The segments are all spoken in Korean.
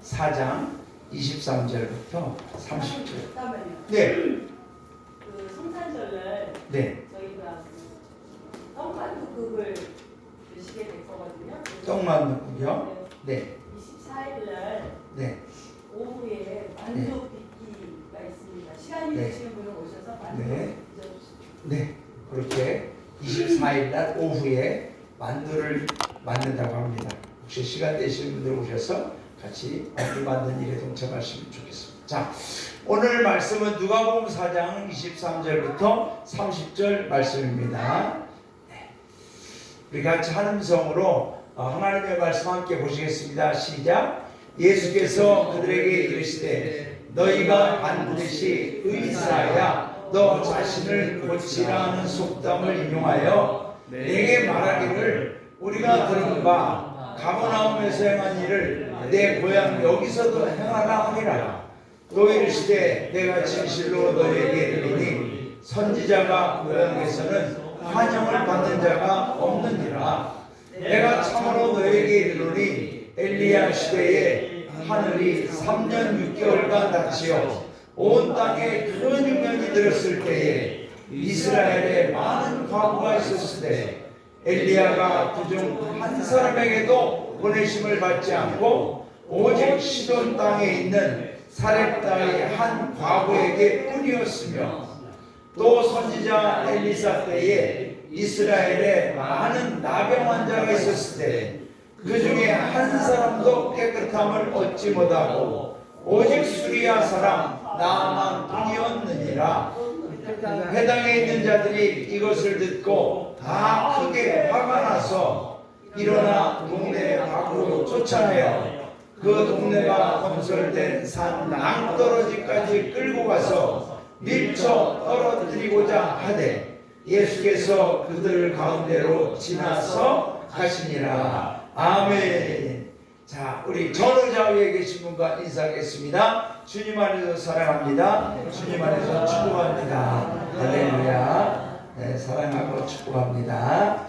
4장 23절부터 30절. 잠깐만요. 네. 그 성탄절날 네. 저희가 떡만두국을 드시게 될 거거든요. 떡만두국이요? 네. 24일날 네. 오후에 만두 빚기가 있습니다. 시간이 네. 되시는 분은 오셔서 만두 네. 빚어주시죠. 네. 그렇게 24일 날 오후에 만두를 만든다고 합니다. 혹시 시간 되시는 분들 오셔서 같이 만두 만드는 일에 동참하시면 좋겠습니다. 자, 오늘 말씀은 누가복음 4장 23절부터 30절 말씀입니다. 네. 우리 같이 한 음성으로 하나님의 말씀 함께 보시겠습니다. 시작. 예수께서 그들에게 이르시되 너희가 반드시 의사야 너 자신을 고치라는 속담을 인용하여 내게 말하기를 우리가 들은 바 가버나움에서 행한 일을 내 고향 여기서도 행하라 하니라. 또 이르시되 내가 진실로 너희에게 이르노니 선지자가 고향에서는 환영을 받는 자가 없느니라. 내가 참으로 너희에게 이르노니 엘리야 시대에 하늘이 3년 6개월간 닫히어 온 땅에 큰 흉년이 들었을 때에 이스라엘에 많은 과부가 있었을 때 엘리야가 그중 한 사람에게도 보내심을 받지 않고 오직 시돈 땅에 있는 사렙다의 한 과부에게 뿐이었으며 또 선지자 엘리사 때에 이스라엘에 많은 나병 환자가 있었을 때 그 중에 한 사람도 깨끗함을 얻지 못하고 오직 수리아 사람 나아만 뿐이었느니라. 회당에 있는 자들이 이것을 듣고 다 크게 화가 나서 일어나 동네 밖으로 쫓아내어 그 동네가 건설된 산 낭떠러지까지 끌고 가서 밀쳐 떨어뜨리고자 하되 예수께서 그들 가운데로 지나서 가시니라. 아멘. 자, 우리 전의자 위에 계신 분과 인사하겠습니다. 주님 안에서 사랑합니다. 주님 안에서 축복합니다. 할렐루야. 네, 사랑하고 축복합니다.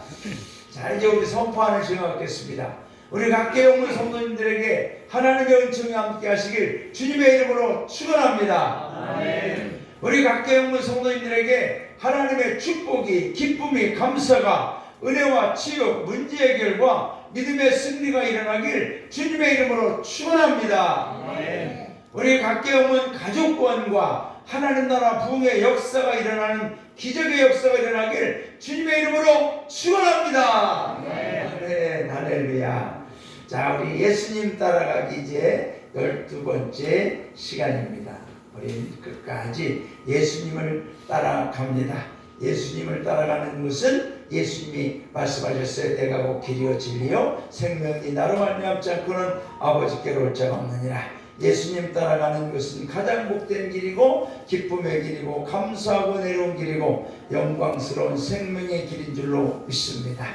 자, 이제 우리 선포하는 시간 갖겠습니다. 우리 각계 영문 성도님들에게 하나님의 은총이 함께 하시길 주님의 이름으로 축원합니다. 아멘. 우리 각계 영문 성도님들에게 하나님의 축복이, 기쁨이, 감사가, 은혜와 치유, 문제 해결과 믿음의 승리가 일어나길 주님의 이름으로 축원합니다. 아멘. 우리 각계 영문 가족 구원과 하나님 나라 부흥의 역사가 일어나는 기적의 역사가 일어나길 주님의 이름으로 축원합니다. 아멘. 할렐루야. 자, 우리 예수님 따라가기 이제 12번째 시간입니다. 우리 끝까지 예수님을 따라갑니다. 예수님을 따라가는 것은 예수님이 말씀하셨어요. 내가 곧 길이요 진리요 생명이 나로 말미암지 않고는 아버지께로 올 자가 없느니라. 예수님 따라가는 것은 가장 복된 길이고 기쁨의 길이고 감사하고 내려온 길이고 영광스러운 생명의 길인 줄로 믿습니다.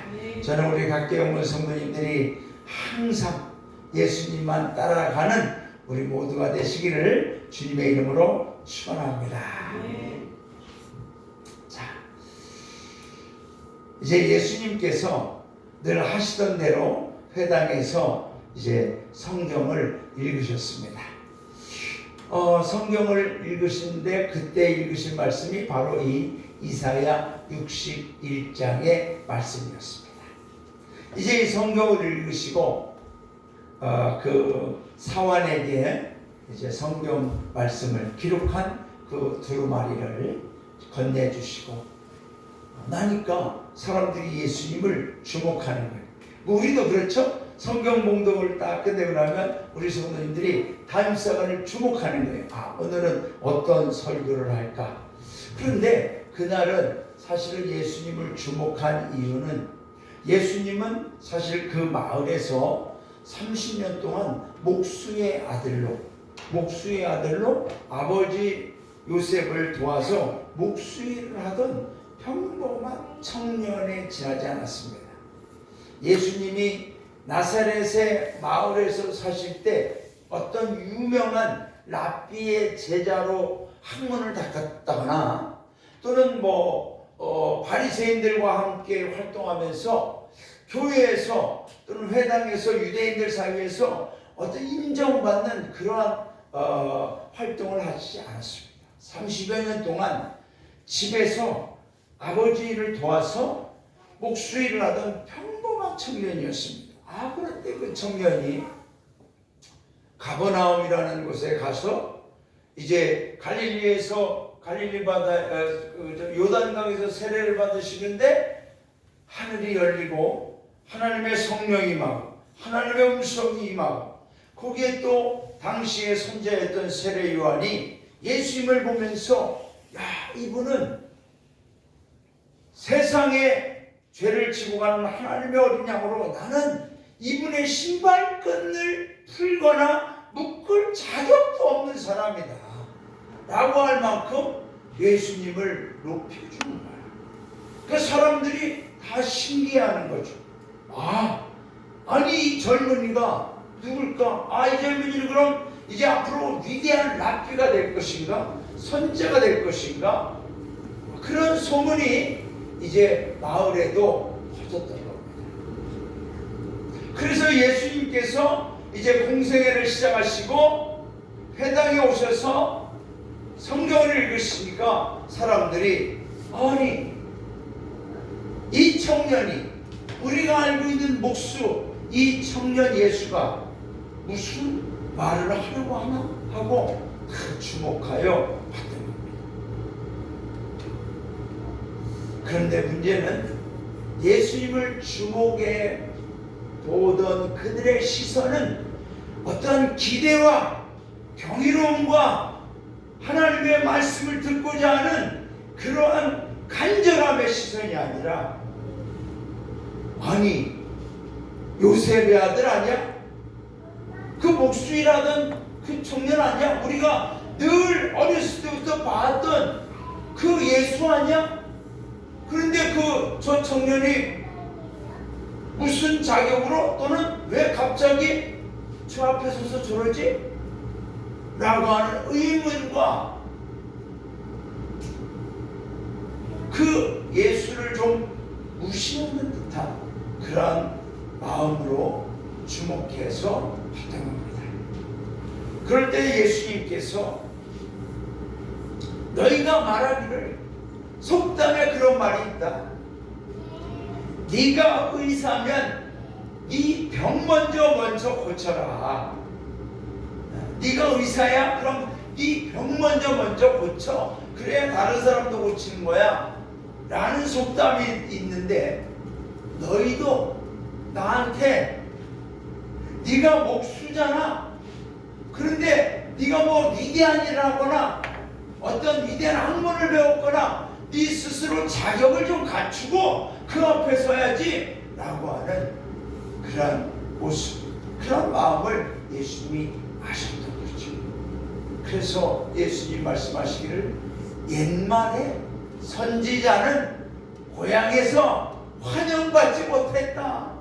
저는 우리 각계 영문 성도님들이 항상 예수님만 따라가는 우리 모두가 되시기를 주님의 이름으로 축원합니다. 자, 이제 예수님께서 늘 하시던 대로 회당에서 이제 성경을 읽으셨습니다. 성경을 읽으시는데 그때 읽으신 말씀이 바로 이 이사야 61장의 말씀이었습니다. 이제 이 성경을 읽으시고 그 사환에게 이제 성경 말씀을 기록한 그 두루마리를 건네주시고 나니까 사람들이 예수님을 주목하는 거예요. 뭐 우리도 그렇죠? 성경 봉독을 딱 끝내고 나면 우리 성도님들이 담임사관을 주목하는 거예요. 아, 오늘은 어떤 설교를 할까? 그런데 그날은 사실은 예수님을 주목한 이유는 예수님은 사실 그 마을에서 30년 동안 목수의 아들로 아버지 요셉을 도와서 목수일을 하던 평범한 청년에 지나지 않았습니다. 예수님이 나사렛의 마을에서 사실 때 어떤 유명한 랍비의 제자로 학문을 닦았다거나 또는 바리새인들과 함께 활동하면서 교회에서 또는 회당에서 유대인들 사이에서 어떤 인정받는 그러한 활동을 하지 않았습니다. 30여 년 동안 집에서 아버지를 도와서 목수일을 하던 평범한 청년이었습니다. 그런데 그 청년이 가버나움이라는 곳에 가서 이제 갈릴리에서 갈릴리 바다 요단강에서 세례를 받으시는데 하늘이 열리고 하나님의 성령이 임하고 하나님의 음성이 임하고 거기에 또 당시에 선자였던 세례 요한이 예수님을 보면서 이분은 세상에 죄를 지고 가는 하나님의 어린 양으로 나는 이분의 신발끈을 풀거나 묶을 자격도 없는 사람이다 라고 할 만큼 예수님을 높여주는 거예요. 그 사람들이 다 신기해하는 거죠. 아니 이 젊은이가 누굴까? 이 젊은이는 그럼 이제 앞으로 위대한 랍비가 될 것인가? 선제가 될 것인가? 그런 소문이 이제 마을에도 퍼졌던 겁니다. 그래서 예수님께서 이제 공생애를 시작하시고 회당에 오셔서 성경을 읽으시니까 사람들이 아니 이 청년이 우리가 알고 있는 목수 이 청년 예수가 무슨 말을 하려고 하나 하고 주목하여 봤던 겁니다. 그런데 문제는 예수님을 주목해 보던 그들의 시선은 어떤 기대와 경이로움과 하나님의 말씀을 듣고자 하는 그러한 간절함의 시선이 아니라 아니 요셉의 아들 아니야? 그 목수일하던 그 청년 아니야? 우리가 늘 어렸을 때부터 봤던 그 예수 아니야? 그런데 저 청년이 무슨 자격으로 또는 왜 갑자기 저 앞에 서서 저러지? 라고 하는 의문과 그 예수를 좀 무시하는 듯한 그러한 마음으로 주목해서 봤던 겁니다. 그럴 때 예수님께서 너희가 말하기를 속담에 그런 말이 있다. 네가 의사면 네 병 먼저 고쳐라. 네가 의사야? 그럼 네 병 먼저 고쳐. 그래야 다른 사람도 고치는 거야. 라는 속담이 있는데 너희도 나한테 네가 목수잖아. 그런데 네가 뭐 위대한 일을 하거나 어떤 위대한 학문을 배웠거나 네 스스로 자격을 좀 갖추고 그 앞에 서야지 라고 하는 그런 모습, 그런 마음을 예수님이 아셨던 거죠. 그래서 예수님 말씀하시기를 옛말에 선지자는 고향에서 환영받지 못했다.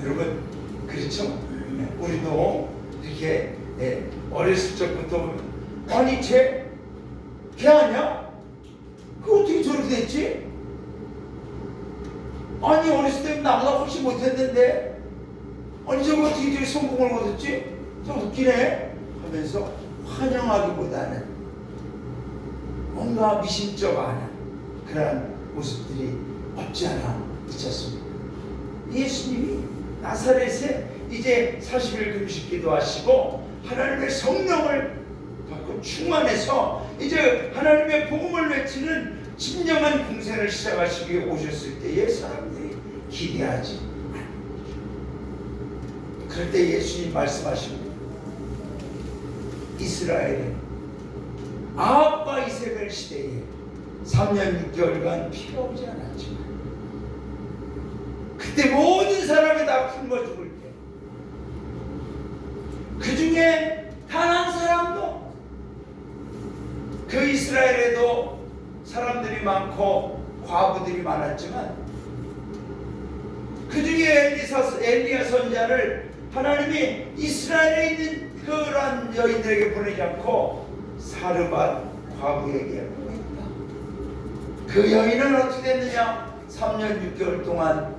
여러분 그렇죠? 우리도 이렇게 어렸을 적부터 아니 걔 아니야? 그 어떻게 저렇게 됐지? 아니 어렸을 때 나보다 훨씬 못했는데 아니 저거 어떻게 저렇게 성공을 거뒀지? 좀 웃기네 하면서 환영하기보다는 뭔가 미심쩍어하는 그런 모습들이 없지 않아 있지 않습니까? 예수님이 나사렛에 이제 40일 금식 기도하시고 하나님의 성령을 받고 충만해서 이제 하나님의 복음을 외치는 진정한 공생을 시작하시기 위해 오셨을 때에 사람들이 기대하지 않는 거죠. 그럴 때 예수님 말씀하십니다. 이스라엘은 아합과 이세벨 시대에 3년 6개월간 피가 오지 않았지만 그때 모든 사람이 다 굶어 죽을 때 그 중에 단 한 사람도 그 이스라엘에도 사람들이 많고 과부들이 많았지만 그 중에 엘리야 선자를 하나님이 이스라엘에 있는 그런 여인들에게 보내지 않고 사르밧 과부에게 보냈다. 그 여인은 어떻게 됐느냐? 3년 6개월 동안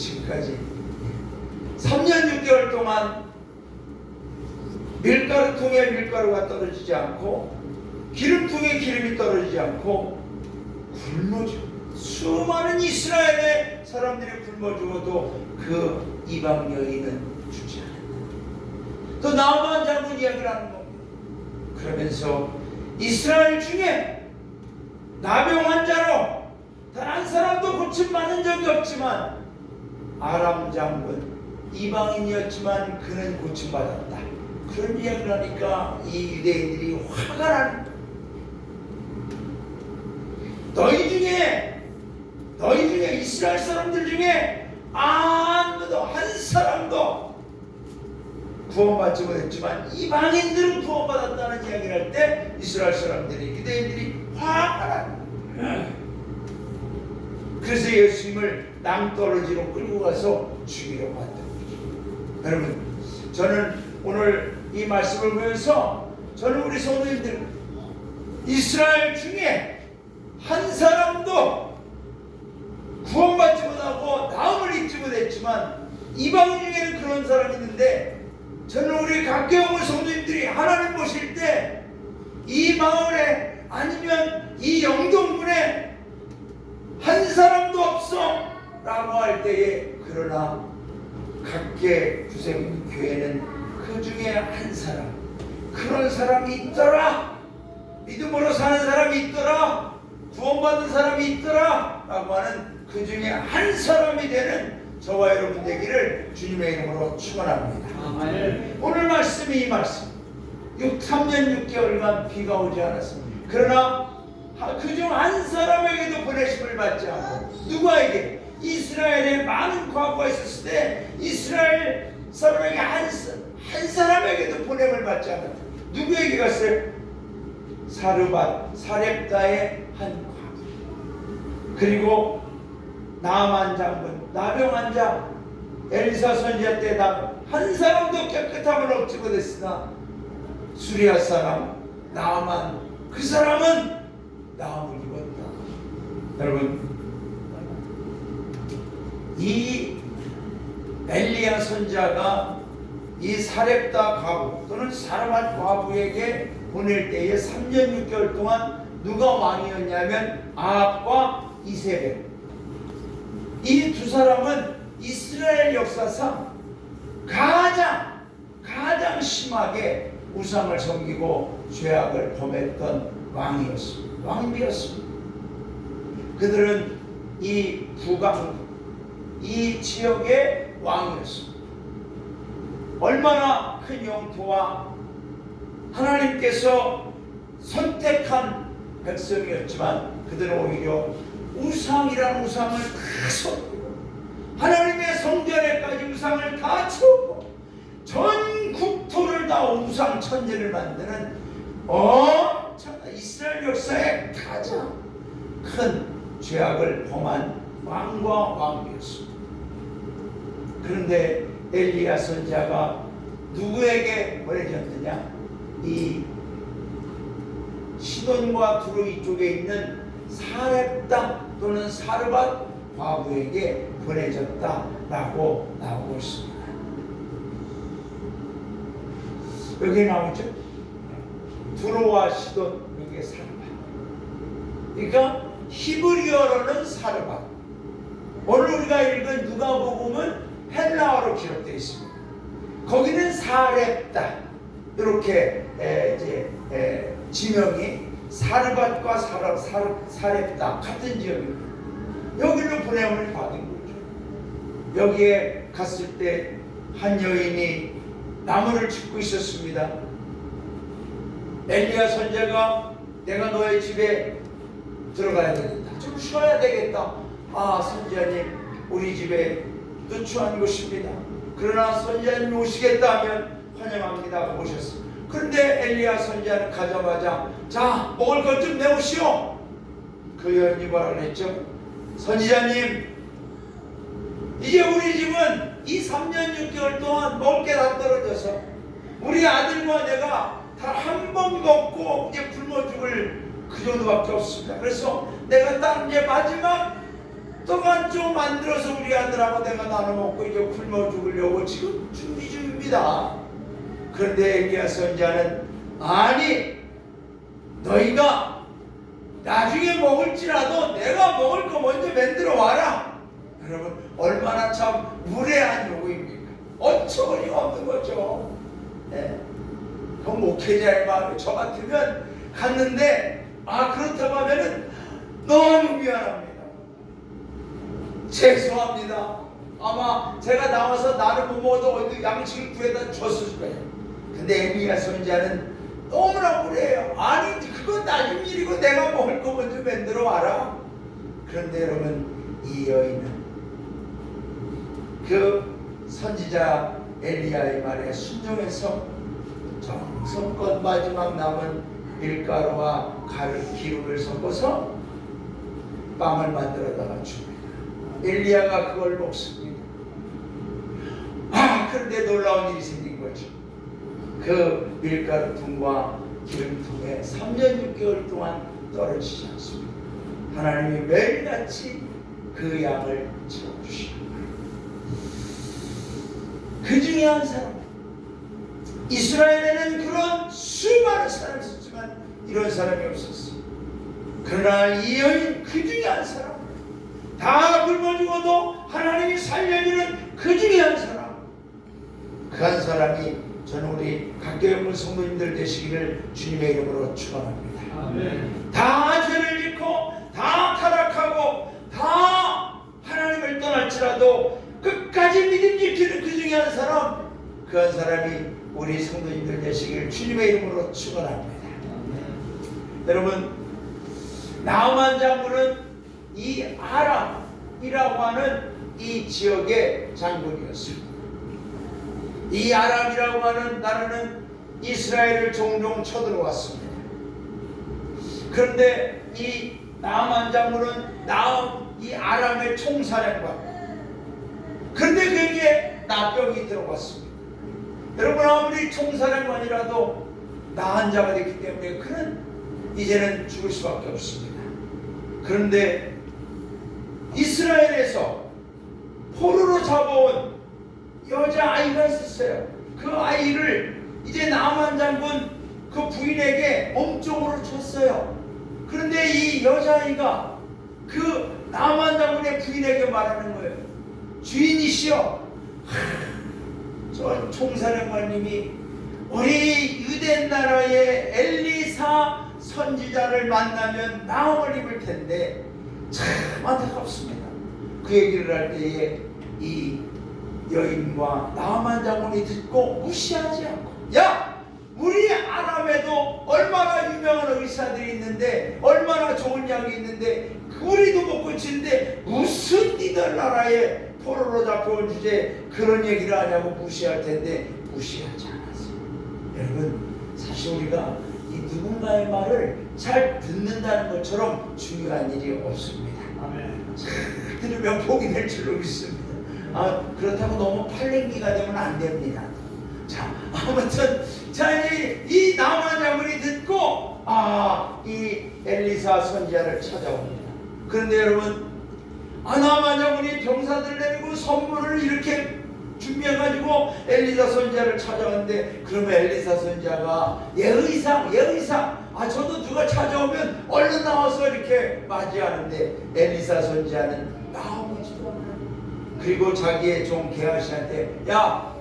지금까지 3년 6개월 동안 밀가루통에 밀가루가 떨어지지 않고 기름통에 기름이 떨어지지 않고 굶어 죽 수많은 이스라엘의 사람들이 굶어 죽어도 그 이방 여인은 주지 않았다. 또 나만 장군 이야기를 하는 겁니다. 그러면서 이스라엘 중에 나병 환자로 단 한 사람도 고침받은 적이 없지만 아람 장군 이방인이었지만 그는 고침받았다. 그런 이야기를 하니까 이 유대인들이 화가 나는 거예요. 너희 중에 이스라엘 사람들 중에 아무도 한 사람도 구원받지 못했지만 이방인들은 구원받았다는 이야기를 할 때 이스라엘 사람들이 유대인들이 화가 나는 거예요. 그래서 예수님을 낭떠러지로 끌고 가서 죽이려고 한다. 여러분, 저는 오늘 이 말씀을 보면서 저는 우리 성도님들 이스라엘 중에 한 사람도 구원받지 못하고 나음을 입지 못했지만 이방 중에는 그런 사람이 있는데 저는 우리 각계홍을 성도님들이 하나님 보실 때 이 마을에 아니면 이 영동군에 한 사람도 없어 라고 할 때에 그러나 각계 구세교회는 그 중에 한 사람 그런 사람이 있더라, 믿음으로 사는 사람이 있더라, 구원받은 사람이 있더라 라고 하는 그 중에 한 사람이 되는 저와 여러분 되기를 주님의 이름으로 축원합니다. 오늘 말씀이 이 말씀 3년 6개월간 비가 오지 않았습니다. 그러나 그중 한 사람에게도 보내심을 받지 않고 누구에게? 이스라엘에 많은 과거가 있었을 때 이스라엘 사람에게 한 사람에게도 보냄을 받지 않았다. 누구에게 갔어요? 사렙다의 한 과부, 그리고 나만 장군, 나병 환자, 엘리사 선지자 때 한 사람도 깨끗함을 얻지 못했으나 수리아 사람 나만 그 사람은 나음을 입었다. 여러분, 이 엘리야 선지자가 이 사렙다 과부 또는 사르밧 과부에게 보낼 때에 3년 6개월 동안 누가 왕이었냐면 아합과 이세벨. 이 두 사람은 이스라엘 역사상 가장 심하게 우상을 섬기고 죄악을 범했던 왕이었습니다. 왕비였습니다. 그들은 이 북왕 이 지역의 왕이었습니다. 얼마나 큰 영토와 하나님께서 선택한 백성이었지만 그들은 오히려 우상이라는 우상을 다 섬기고 하나님의 성전에까지 우상을 다 채우고 전 국토를 다 우상 천지를 만드는 이스라엘 역사의 가장 큰 죄악을 범한 왕과 왕비였습니다. 그런데 엘리야 선지자가 누구에게 보내졌느냐? 이 시돈과 두로이 쪽에 있는 사렙다 또는 사르밧 과부에게 보내졌다라고 나오고 있습니다. 여기 나오죠? 두로와 시돈, 여기에 사르밧. 그러니까 히브리어로는 사르밧. 오늘 우리가 읽은 누가복음은 헬라어로 기록되어 있습니다. 거기는 사렙다. 이렇게 지명이 사르밧과 사렙다 같은 지역입니다. 여기로 보냄을 받은 거죠. 여기에 갔을 때 한 여인이 나무를 짚고 있었습니다. 엘리야 선지자가 내가 너의 집에 들어가야 되겠다. 좀 쉬어야 되겠다. 아, 선지자님, 우리 집에 누추한 곳입니다. 그러나 선지자님이 오시겠다 하면 환영합니다 하고 오셨습니다. 그런데 엘리야 선지자는 가자마자 자, 먹을 것 좀 내오시오. 그 여인이 뭐라 그랬죠? 선지자님, 이제 우리 집은 이 3년 6개월 동안 먹을 게 다 떨어져서 우리 아들과 내가 단 한 번 먹고 이제 굶어 죽을 그 정도밖에 없습니다. 그래서 내가 딱 이제 마지막 또한 좀 만들어서 우리 아들하고 내가 나눠 먹고 이제 굶어 죽으려고 지금 준비 중입니다. 그런데 엘리야 선지자는 아니 너희가 나중에 먹을지라도 내가 먹을 거 먼저 만들어 와라. 여러분 얼마나 참 무례한 요구입니까? 어처구니가 없는 거죠. 네. 그 목회자의 마음이 저 같으면 갔는데 그렇다고 하면은 너무 미안합니다. 죄송합니다. 아마 제가 나와서 나를 못 먹어도 어디 양식을 구해다 줬을 거예요. 근데 엘리야 선지자는 너무나 무례해요. 아니 그건 나중 일이고 내가 먹을 거 먼저 만들어 와라. 그런데 여러분 이 여인은 그 선지자 엘리야의 말에 순종해서 정성껏 마지막 남은 밀가루와 기름을 섞어서 빵을 만들어다가 줍니다. 엘리야가 그걸 먹습니다. 그런데 놀라운 일이 생긴 거죠. 그 밀가루통과 기름통에 3년 6개월 동안 떨어지지 않습니다. 하나님이 매일같이 그 양을 채워주시는 거예요. 그 중에 한 사람, 이스라엘에는 그런 수많은 사람이 있었지만 이런 사람이 없었어요. 그러나 이 여인 그 중에 한 사람, 다 굶어 죽어도 하나님이 살려주는 그 중에 한 사람, 그 한 사람이 저는 우리 각교연문 성도님들 되시기를 주님의 이름으로 축원합니다. 아멘. 다 죄를 짓고 다 타락하고 다 하나님을 떠날지라도 끝까지 믿음 지키는 그 중에 한 사람, 그 한 사람이 우리 성도님들 되시기를 주님의 이름으로 축원합니다. 여러분 나아만 장군은 이 아람이라고 하는 이 지역의 장군이었습니다. 이 아람이라고 하는 나라는 이스라엘을 종종 쳐들어왔습니다. 그런데 이 나아만 장군은 이 아람의 총사령관, 그런데 그에게 나병이 들어왔습니다. 여러분 아무리 총사령관이라도 나한 자가 됐기 때문에 그는 이제는 죽을 수밖에 없습니다. 그런데 이스라엘에서 포로로 잡아온 여자아이가 있었어요. 그 아이를 이제 나아만 장군 그 부인에게 몸종으로 줬어요. 그런데 이 여자아이가 그 나아만 장군의 부인에게 말하는 거예요. 주인이시여, 저 총사령관님이 우리 유대 나라의 엘리사 선지자를 만나면 나음을 입을 텐데 참 안타깝습니다. 그 얘기를 할 때에 이 여인과 나아만 장군이 듣고 무시하지 않고, 야! 우리 아람에도 얼마나 유명한 의사들이 있는데 얼마나 좋은 약이 있는데 우리도 못 고치는데 무슨 니들 나라에 포로로 잡혀온 주제에 그런 얘기를 하냐고 무시할 텐데 무시하지 않았어요. 여러분 사실 우리가 이 누군가의 말을 잘 듣는다는 것처럼 중요한 일이 없습니다. 아멘. 잘 들으면 복이 될 줄로 믿습니다. 그렇다고 너무 팔랭기가 되면 안 됩니다. 자, 아무튼 이 나아만 장군이 듣고 이 엘리사 선지자를 찾아옵니다. 그런데 여러분 나아만 장군이 병사들 내리고 선물을 이렇게 준비해가지고 엘리사 선지자를 찾아왔는데, 그러면 엘리사 선지자가 예의상 저도 누가 찾아오면 얼른 나와서 이렇게 맞이하는데 엘리사 선지자는 나오지도 않아요. 그리고 자기의 종 게하시한테, 야,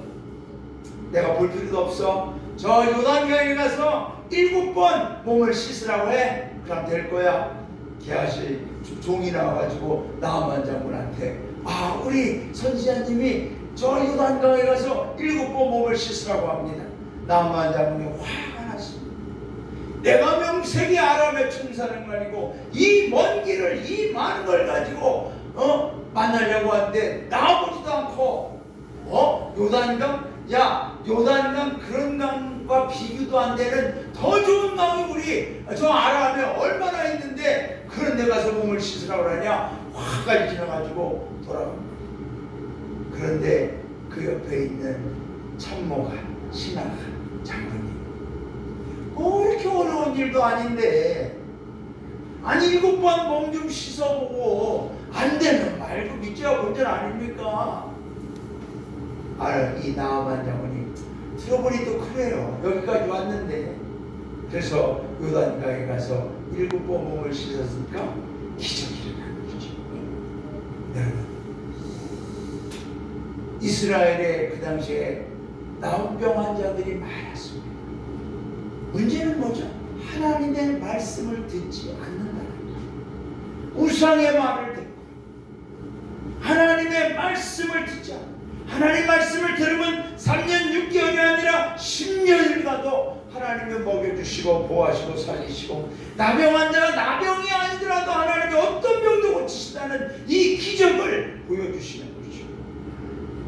내가 볼 필요도 없어. 저 요단강에 가서 7번 몸을 씻으라고 해. 그럼 될 거야. 게하시 종이 나와가지고 나아만 장군한테, 우리 선지자님이 저 요단강에 가서 7번 몸을 씻으라고 합니다. 나아만 장군이 화가 났습니다. 내가 명색이 아람의 총사령관이고 이 먼 길을 이 많은 걸 가지고 만나려고 하는데 나오지도 않고 요단강? 야, 요단강 그런 강과 비교도 안 되는 더 좋은 강이 우리 저 아람에 얼마나 있는데 그런 데 가서 몸을 씻으라고 하냐? 화가 지나가지고 돌아갑니다. 그런데 그 옆에 있는 참모가 신하가 장군님, 이렇게 어려운 일도 아닌데 7번 몸 좀 씻어보고 안 되면 말고 믿지야 본전 아닙니까? 이 나아만 장군이 들어보니 또 그래요. 여기까지 왔는데 그래서 요단강에 가서 7번 몸을 씻었으니까 기적이 일어나는 거죠. 여러분, 이스라엘에 그 당시에 나병 환자들이 많았습니다. 문제는 뭐죠? 하나님의 말씀을 듣지 않는다는 거예요. 우상의 말을 듣고 하나님의 말씀을 듣지 않고, 하나님 말씀을 들으면 3년 6개월이 아니라 10년을 가도 하나님이 먹여주시고 보호하시고 살리시고, 나병 환자가 나병이 아니더라도 하나님이 어떤 병도 고치신다는 이 기적을 보여주시는 거죠.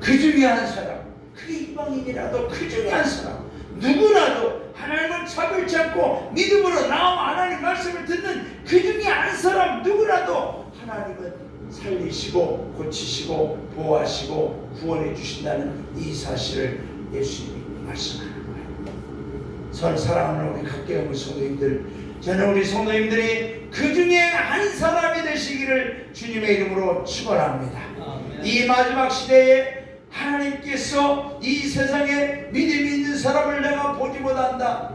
그 중에 한 사람, 그게 이방인이라도 그 중에 한 사람, 누구라도 하나님을 차별치 않고 믿음으로 나와 하나님 말씀을 듣는 그 중에 한 사람 누구라도 하나님은 살리시고 고치시고 보호하시고 구원해 주신다는 이 사실을 예수님이 말씀하는 거예요. 저는 사랑하는 우리 각계의 성도님들, 저는 우리 성도님들이 그 중에 한 사람이 되시기를 주님의 이름으로 축원합니다. 이 마지막 시대에 하나님께서 이 세상에 믿음이 있는 사람을 내가 보지 못한다,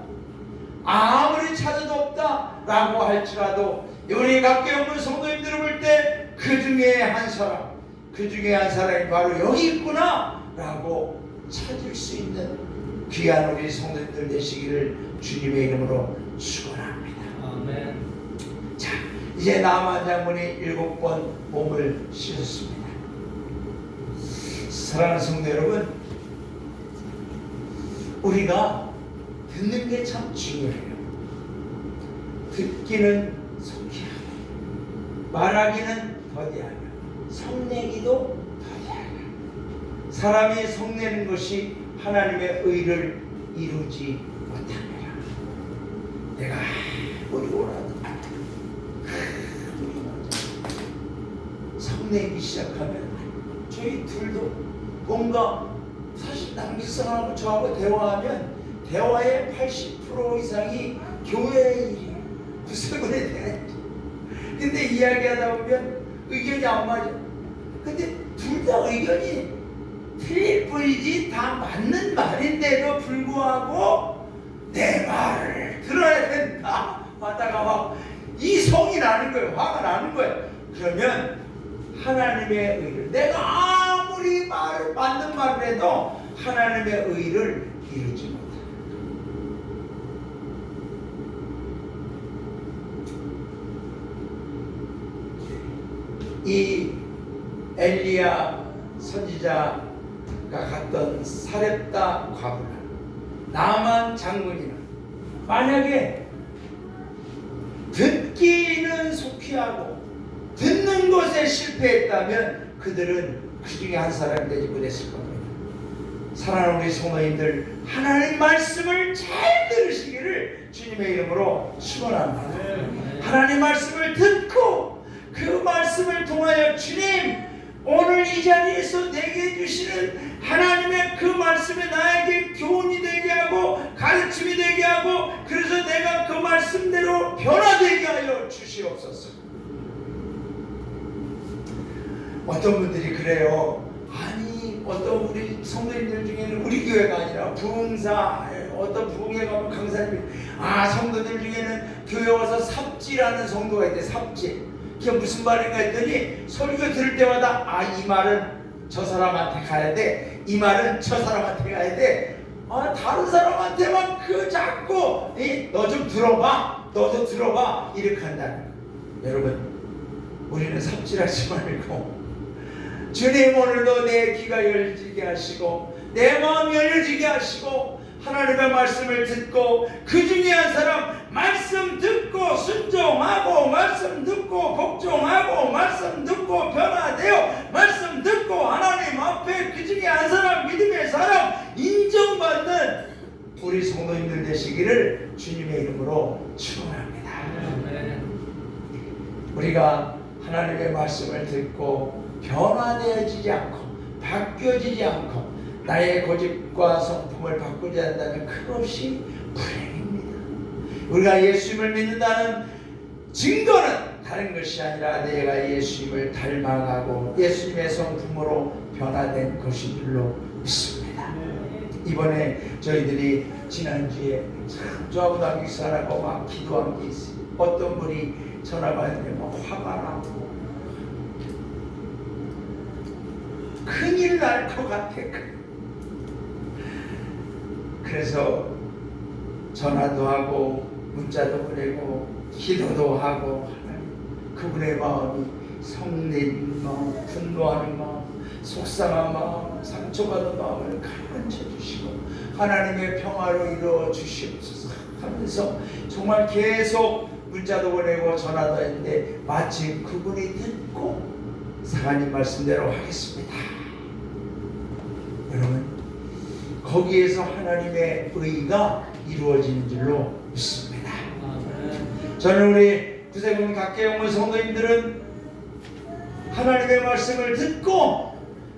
아무리 찾아도 없다 라고 할지라도 우리 각계 없는 성도님들을 볼 때 그 중에 한 사람, 그 중에 한 사람이 바로 여기 있구나 라고 찾을 수 있는 귀한 우리 성도님들 되시기를 주님의 이름으로 축원합니다. 아멘. 자, 이제 나만 장군이 7번 몸을 씻었습니다. 사랑하는 성도 여러분, 우리가 듣는 게 참 중요해요. 듣기는 속히하고 말하기는 더디하며 성내기도 더디하며, 사람이 성내는 것이 하나님의 의를 이루지 못합니다. 내가 아무리 오라도 성내기 시작하면 저희 둘도 뭔가, 사실 남기성하고 저하고 대화하면 대화의 80% 이상이 교회의 일이에요. 무슨 그래 되는. 근데 이야기하다 보면 의견이 안 맞아. 근데 둘 다 의견이 틀릴 뿐이지 다 맞는 말인데도 불구하고 내 말을 들어야 된다 하다가 막 이 성이 나는 거예요. 화가 나는 거예요. 그러면 하나님의 의를, 내가 아무리 맞는 말을 해도 하나님의 의를 이루지 못합니다. 이 엘리야 선지자가 갔던 사렙다 과부나 나만 장군이나 만약에 듣기는 속히하고 듣는 것에 실패했다면 그들은 그 중에 한 사람이 되지 못했을 겁니다. 사랑하는 우리 성도님들, 하나님 말씀을 잘 들으시기를 주님의 이름으로 축원합니다. 하나님 말씀을 듣고 그 말씀을 통하여 주님, 오늘 이 자리에서 내게 주시는 하나님의 그 말씀이 나에게 교훈이 되게 하고 가르침이 되게 하고, 그래서 내가 그 말씀대로 변화되게 하여 주시옵소서. 어떤 분들이 그래요. 아니, 어떤 우리 성도님들 중에는 우리 교회가 아니라 부흥사, 어떤 부흥회 가면 강사님이, 성도들 중에는 교회 와서 삽질하는 성도가 있대. 삽질. 그게 무슨 말인가 했더니 설교 들을 때마다 이 말은 저 사람한테 가야 돼, 이 말은 저 사람한테 가야 돼, 다른 사람한테만 그 자꾸 너 좀 들어봐, 너도 들어봐, 이렇게 한다는 거예요. 여러분, 우리는 삽질하지 말고 주님, 오늘도 내 귀가 열리게 하시고 내 마음이 열려지게 하시고 하나님의 말씀을 듣고 그 중에 한 사람 말씀 듣고 순종하고 말씀 듣고 복종하고 말씀 듣고 변화되어 말씀 듣고 하나님 앞에 그 중에 한 사람, 믿음의 사람 인정받는 우리 성도님들 되시기를 주님의 이름으로 축원합니다. 우리가 하나님의 말씀을 듣고 변화되어지지 않고 바뀌어지지 않고 나의 고집과 성품을 바꾸지 않는다면 그것이 불행입니다. 우리가 예수님을 믿는다는 증거는 다른 것이 아니라 내가 예수님을 닮아가고 예수님의 성품으로 변화된 것인 줄로 믿습니다. 이번에 저희들이 지난주에 참 저하고 남기사라고 막 기도한 게 있어요. 어떤 분이 전화가 왔는데 막 화가 나고 큰일 날 것 같아. 그래서 전화도 하고 문자도 보내고 기도도 하고 그분의 마음이 성내는 마음, 분노하는 마음, 속상한 마음, 상처받은 마음을 가라앉혀 주시고 하나님의 평화로 이루어 주시옵소서 하면서 정말 계속 문자도 보내고 전화도 했는데 마침 그분이 듣고 사관님 말씀대로 하겠습니다. 여러분, 거기에서 하나님의 의가 이루어지는 줄로 믿습니다. 저는 우리 구세군 각계영문 성도님들은 하나님의 말씀을 듣고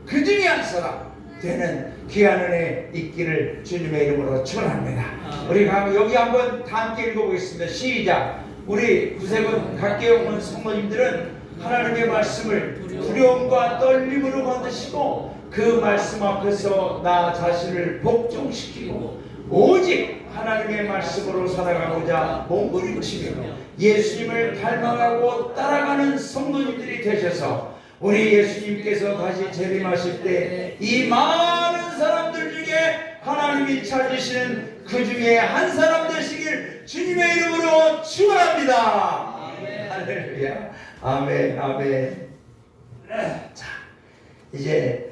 그 중에 한 사람 되는 귀한 은혜 있기를 주님의 이름으로 축원합니다. 우리가 여기 한번 다 함께 읽어보겠습니다. 시작. 우리 구세군 각계영문 성도님들은 하나님의 말씀을 두려움과 떨림으로 받으시고 그 말씀 앞에서 나 자신을 복종시키고 오직 하나님의 말씀으로 살아가고자 몸부림치며 예수님을 닮아가고 따라가는 성도님들이 되셔서 우리 예수님께서 다시 재림하실 때 이 많은 사람들 중에 하나님이 찾으시는 그 중에 한 사람 되시길 주님의 이름으로 축원합니다. 할렐루야. 아멘. 아멘. 자, 이제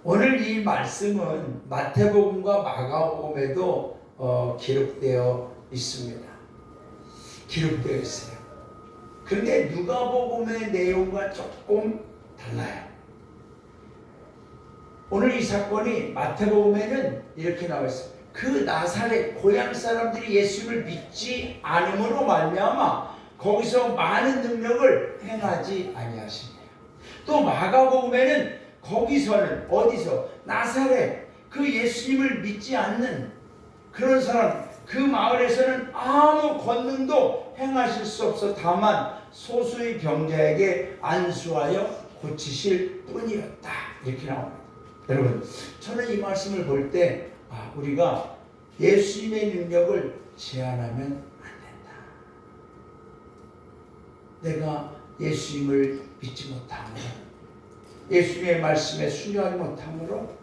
오늘 이 말씀은 마태복음과 마가복음에도 기록되어 있습니다. 기록되어 있어요. 그런데 누가복음의 내용과 조금 달라요. 오늘 이 사건이 마태복음에는 이렇게 나와 있어요. 그 나사렛 고향 사람들이 예수를 믿지 않음으로 말미암아 거기서 많은 능력을 행하지 아니하시네요. 또 마가복음에는 거기서는 어디서 나사렛 그 예수님을 믿지 않는 그런 사람 그 마을에서는 아무 권능도 행하실 수 없어 다만 소수의 병자에게 안수하여 고치실 뿐이었다. 이렇게 나옵니다. 여러분, 저는 이 말씀을 볼 때 우리가 예수님의 능력을 제한하면 안 된다. 내가 예수님을 믿지 못함으로 예수님의 말씀에 순종하지 못함으로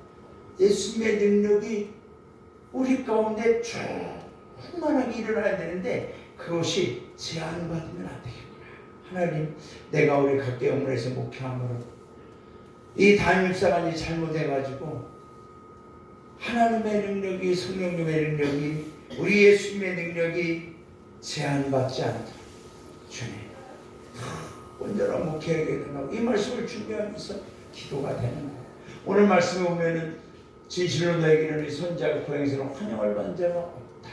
예수님의 능력이 우리 가운데 충만하게 일어나야 되는데 그것이 제한받으면 안 되겠구나. 하나님, 내가 우리 각계영문에서 목회함으로 이 담임사관이 잘못해가지고 하나님의 능력이 성령님의 능력이 우리 예수님의 능력이 제한받지 않도록 주님 온전한 목회하게 된다고 이 말씀을 준비하면서 기도가 되는 거예요. 오늘 말씀에 보면은 진실로 너에게는 이 손자가 고향에서는 환영을 받은 자가 없다.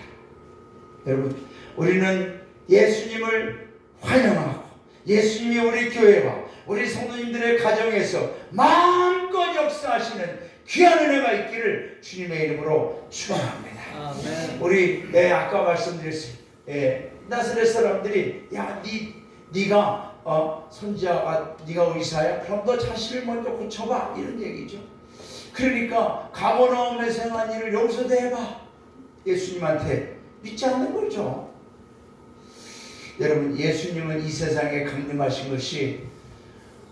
여러분, 우리는 예수님을 환영하고 예수님이 우리 교회와 우리 성도님들의 가정에서 마음껏 역사하시는 귀한 은혜가 있기를 주님의 이름으로 축원합니다. 우리 아까 말씀드렸어요. 나사렛 사람들이 야, 네가 손자가 네가 의사야? 그럼 너 자신을 먼저 고쳐봐 이런 얘기죠. 그러니까 가버나움에서 행한 일을 여기서도 해봐. 예수님한테 믿지 않는 거죠. 여러분, 예수님은 이 세상에 강림하신 것이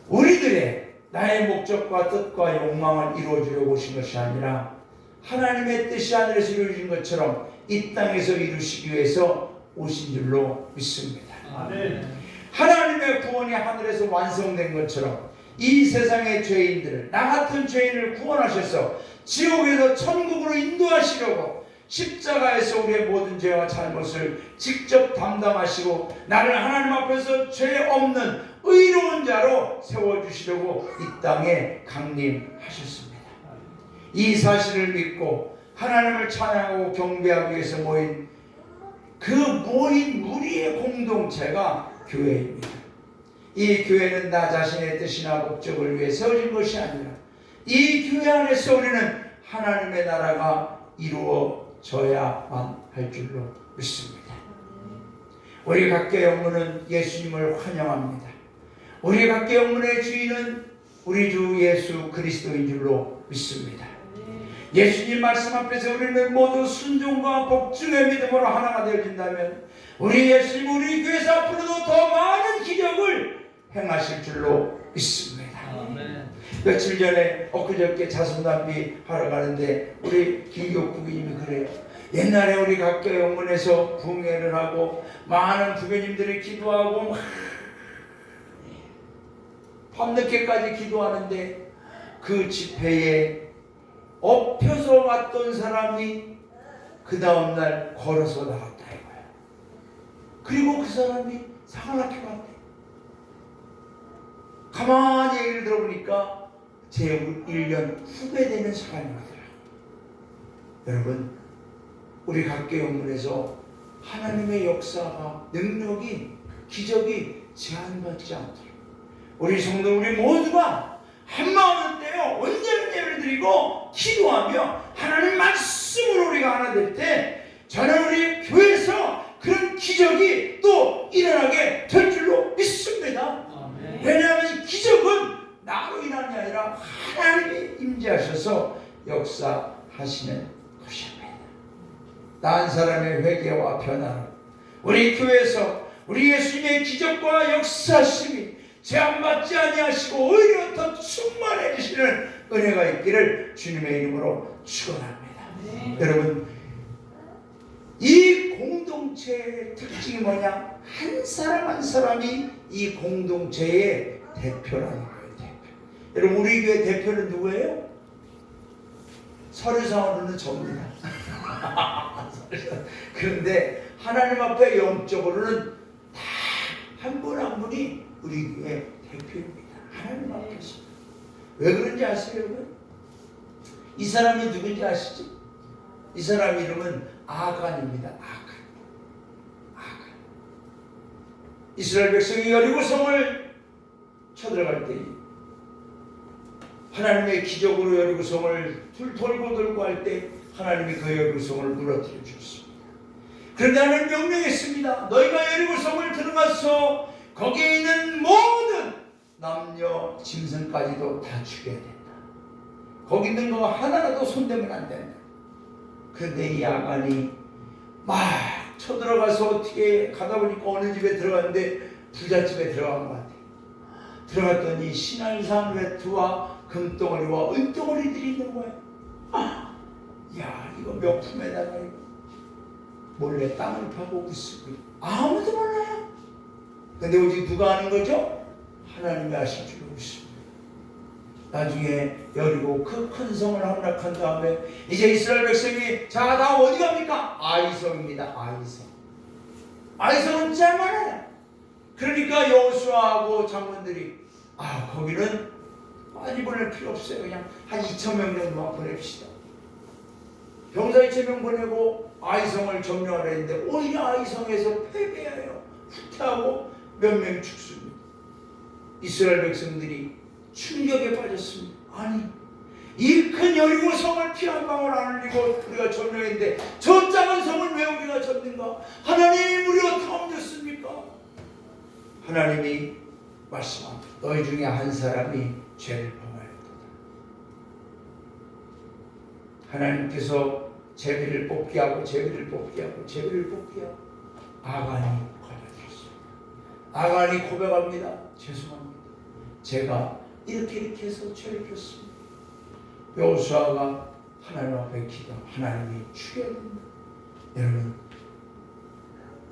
우리들의 나의 목적과 뜻과 욕망을 이루어주려고 오신 것이 아니라 하나님의 뜻이 하늘에서 이루어진 것처럼 이 땅에서 이루시기 위해서 오신 줄로 믿습니다. 아멘. 하나님의 구원이 하늘에서 완성된 것처럼 이 세상의 죄인들을 나 같은 죄인을 구원하셔서 지옥에서 천국으로 인도하시려고 십자가에서 우리의 모든 죄와 잘못을 직접 담당하시고 나를 하나님 앞에서 죄 없는 의로운 자로 세워주시려고 이 땅에 강림하셨습니다. 이 사실을 믿고 하나님을 찬양하고 경배하기 위해서 모인 그 모인 무리의 공동체가 교회입니다. 이 교회는 나 자신의 뜻이나 목적을 위해 세워진 것이 아니라 이 교회 안에서 우리는 하나님의 나라가 이루어져야만 할 줄로 믿습니다. 우리 각계 영문은 예수님을 환영합니다. 우리 각계 영문의 주인은 우리 주 예수 그리스도인 줄로 믿습니다. 예수님 말씀 앞에서 우리는 모두 순종과 복종의 믿음으로 하나가 되어진다면 우리 예수님 우리 교회에서 앞으로도 더 많은 기적을 행하실 줄로 믿습니다. 아멘. 며칠 전에 엊그저께 자손담비 하러 가는데 우리 김교 부교님이 그래요. 옛날에 우리 각계 영문에서 부흥회를 하고 많은 부교님들이 기도하고 밤늦게까지 기도하는데 그 집회에 엎혀서 왔던 사람이 그 다음날 걸어서 나갔다 이거야. 그리고 그 사람이 상하게 갔대. 가만히 얘기를 들어보니까 제 1년 후배 되는 사람이 가더라고요. 여러분, 우리 각계 영문에서 하나님의 역사가, 능력이, 기적이 제한받지 않도록 우리 성도 우리 모두가 한마음을 떼어 온전한 예를 드리고 기도하며 하나님 말씀으로 우리가 하나 될 때 저는 우리 교회에서 그런 기적이 또 일어나게 될 줄로 믿습니다. 아멘. 왜냐하면 이 기적은 나로 인한 게 아니라 하나님이 임재하셔서 역사하시는 것입니다. 난 사람의 회개와 변화로 우리 교회에서 우리 예수님의 기적과 역사심이 제한받지 아니하시고 오히려 더 충만해지시는 은혜가 있기를 주님의 이름으로 축원합니다. 네. 여러분, 이 공동체의 특징이 뭐냐? 한 사람 한 사람이 이 공동체의 대표라는 거예요. 대표. 여러분, 우리 교회 대표는 누구예요? 서류상으로는 접니다. 그런데 하나님 앞에 영적으로는 다 한 분 한 분이 우리 교회 대표입니다. 하나님 앞에서. 왜 그런지 아세요, 여러분? 이 사람이 누군지 아시죠? 이 사람 이름은 아간입니다. 아간. 이스라엘 백성이 여리고성을 쳐들어갈 때 하나님의 기적으로 여리고성을 돌고 할 때 하나님이 그 여리고성을 무너뜨려 주셨습니다. 그런데 하나님 명령했습니다. 너희가 여리고성을 들어가서 거기에 있는 모든 남녀 짐승까지도 다 죽여야 된다. 거기 있는 거 하나라도 손대면 안 된다. 그런데 이 아간이 막 쳐들어가서 어떻게 가다 보니까 어느 집에 들어갔는데 부잣집에 들어간 것 같아. 들어갔더니 신한산 외투와 금덩어리와 은덩어리들이 있는 거야. 야, 이거 명품에다가 이거 몰래 땅을 파고 웃고 아무도 몰라요. 근데 오직 누가 아는 거죠? 하나님이 아실 줄 믿습니다. 나중에 여리고 그 큰 성을 함락한 다음에 이제 이스라엘 백성이 자, 다 어디 갑니까? 아이성입니다. 아이성은 짱 많아요. 그러니까 여호수아하고 장군들이 거기는 많이 보낼 필요 없어요. 그냥 한 2,000명 정도만 보냅시다. 병사 2,000명 보내고 아이성을 점령하려 했는데 오히려 아이성에서 패배해요. 후퇴하고 몇 명이 죽습니다. 이스라엘 백성들이 충격에 빠졌습니다. 아니, 이 큰 여리고 성을 피 한 방울 안 흘리고 우리가 점령했는데 저 작은 성을 왜 우리가 졌는가? 하나님, 우리 어떻게 하면 좋습니까? 하나님이 말씀합니다. 너희 중에 한 사람이 죄를 범하였도다. 하나님께서 제비를 뽑기 하고 아간이 걸려들었습니다. 아간이 고백합니다. 죄송합니다. 제가 이렇게 해서 죄를 졌습니다. 여호수아가 하나님 앞에 기도, 하나님이 죽여야 됩니다. 여러분,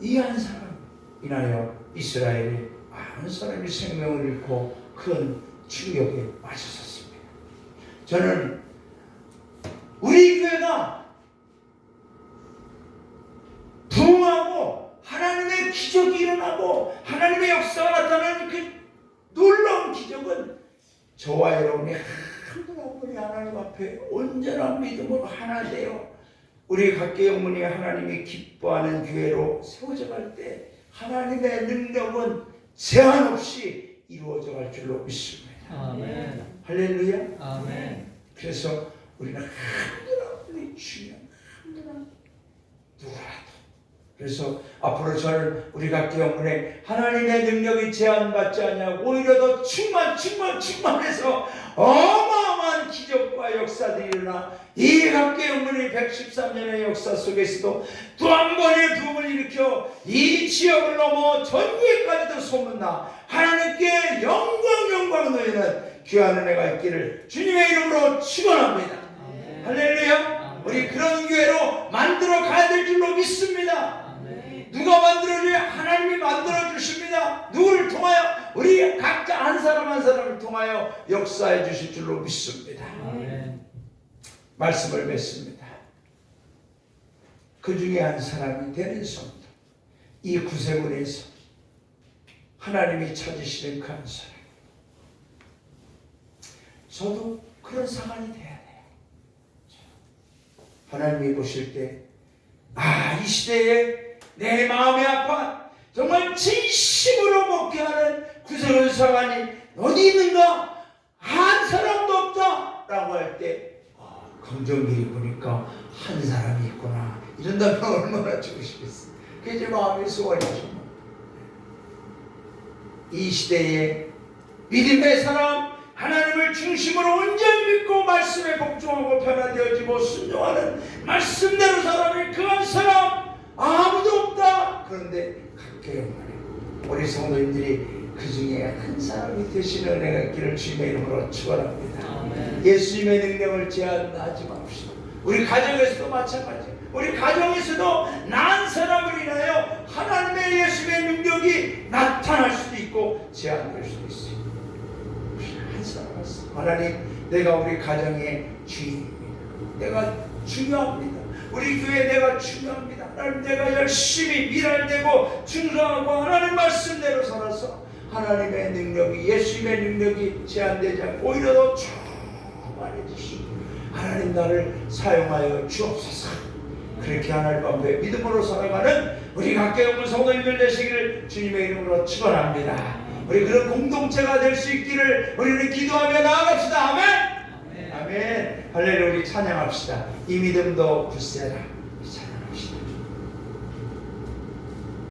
이 한 사람 인하여 이스라엘이 많은 사람이 생명을 잃고 큰 충격에 맞았었습니다. 저는 우리 교회가 부흥하고 하나님의 기적이 일어나고 하나님의 역사가 나타나는 그 놀라운 기적은 저와 여러분이 한 분 한 분이 하나님 앞에 온전한 믿음으로 하나 되어 우리 각계 영문이 하나님이 기뻐하는 교회로 세워져 갈 때 하나님의 능력은 제한 없이 이루어져 갈 줄로 믿습니다. 아멘. 할렐루야. 아멘. 그래서 우리는 한 분 한 분이 중요한 한 분 한 분 누구라도 그래서 앞으로 저는 우리 각기 영혼에 하나님의 능력이 제한받지 않냐고 오히려 더 충만해서 어마어마한 기적과 역사들이 일어나 이 각기 영혼의 113년의 역사 속에서도 또 한 번의 부흥을 일으켜 이 지역을 넘어 전국에까지도 소문나 하나님께 영광 너희는 귀한 은혜가 있기를 주님의 이름으로 축원합니다. 할렐루야. 우리 그런 교회로 만들어 가야 될 줄로 믿습니다. 누가 만들어줘요? 하나님이 만들어 주십니다. 누구를 통하여? 우리 각자 한 사람 한 사람을 통하여 역사해 주실 줄로 믿습니다. 말씀을 맺습니다. 그 중에 한 사람이 되는 성도, 이 구세군에서 하나님이 찾으시는 그 한 사람, 저도 그런 상황이 돼야 돼요. 하나님이 보실 때 이 시대에 내 마음이 아파 정말 진심으로 목회하는 구세군 사관이 어디 있는가? 한 사람도 없다 라고 할 때 긍정길이 보니까 한 사람이 있구나 이런다면 얼마나 주고 싶겠어요. 그게 제 마음의 소원이죠. 이 시대에 믿음의 사람, 하나님을 중심으로 온전히 믿고 말씀에 복종하고 변화되어지고 순종하는 말씀대로 살아가는 그 한 사람 아무도 없다. 그런데 각계 영혼에 우리 성도님들이 그 중에 한 사람이 되시는 은혜가 있기를 주님의 이름으로 축원합니다. 예수님의 능력을 제한하지 맙시다. 우리 가정에서도 마찬가지예요. 우리 가정에서도 난 사람을 인하여 하나님의 예수님의 능력이 나타날 수도 있고 제한될 수도 있어요. 한 사람 하나님, 내가 우리 가정의 주인입니다. 내가 중요합니다. 우리 교회 내가 중요합니다. 하나님, 내가 열심히 일할되고 충성하고 하나님 말씀대로 살아서 하나님의 능력이, 예수님의 능력이 제한되지 않고 오히려 더 충만해지시고 하나님 나를 사용하여 주옵소서. 그렇게 하나님 앞에 믿음으로 살아가는 우리 각계 영혼 성도님들 되시기를 주님의 이름으로 축원합니다. 우리 그런 공동체가 될 수 있기를 우리는 기도하며 나아갑시다. 아멘. 아멘. 할렐루야. 우리 찬양합시다. 이 믿음도 굳세라.